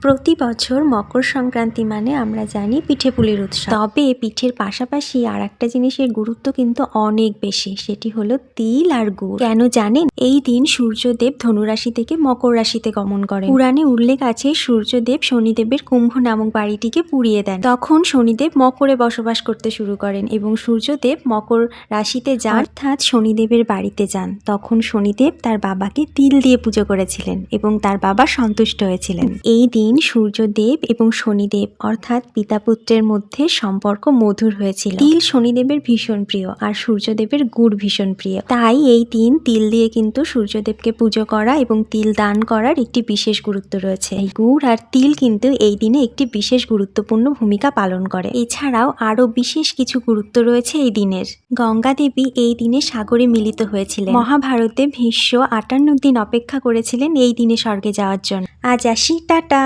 প্রতি বছর মকর সংক্রান্তি মানে আমরা জানি পিঠেপুলির উৎসব। তবে পিঠের পাশাপাশি আর একটা জিনিসের গুরুত্ব কিন্তু অনেক বেশি, সেটি হলো তিল আর গুড়। কেন জানেন? এই দিন সূর্যদেব ধনুরাশি থেকে মকর রাশিতে গমন করেন। পুরাণে উল্লেখ আছে সূর্যদেব শনিদেবের কুম্ভ নামক বাড়িটিকে পুড়িয়ে দেন। তখন শনিদেব মকরে বসবাস করতে শুরু করেন এবং সূর্যদেব মকর রাশিতে যান, অর্থাৎ শনিদেবের বাড়িতে যান। তখন শনিদেব তার বাবাকে তিল দিয়ে পুজো করেছিলেন এবং তার বাবা সন্তুষ্ট হয়েছিলেন। এই দিন সূর্যদেব এবং শনিদেব অর্থাৎ পিতা পুত্রের মধ্যে সম্পর্ক মধুর হয়েছিল। তিল শনিদেবের ভীষণ প্রিয় আর সূর্যদেবের গুড় ভীষণ প্রিয়। তাই এই দিন তিল দিয়ে কিন্তু সূর্যদেবকে পুজো করা এবং তিল দান করার একটি বিশেষ গুরুত্ব রয়েছে। এই গুড় আর তিল কিন্তু এই দিনে একটি বিশেষ গুরুত্বপূর্ণ ভূমিকা পালন করে। এছাড়াও আরো বিশেষ কিছু গুরুত্ব রয়েছে এই দিনের। গঙ্গা দেবী এই দিনে সাগরে মিলিত হয়েছিলেন। মহাভারতে ভীষ্ম 58 দিন অপেক্ষা করেছিলেন এই দিনে স্বর্গে যাওয়ার জন্য। আজ আসি, টাটা।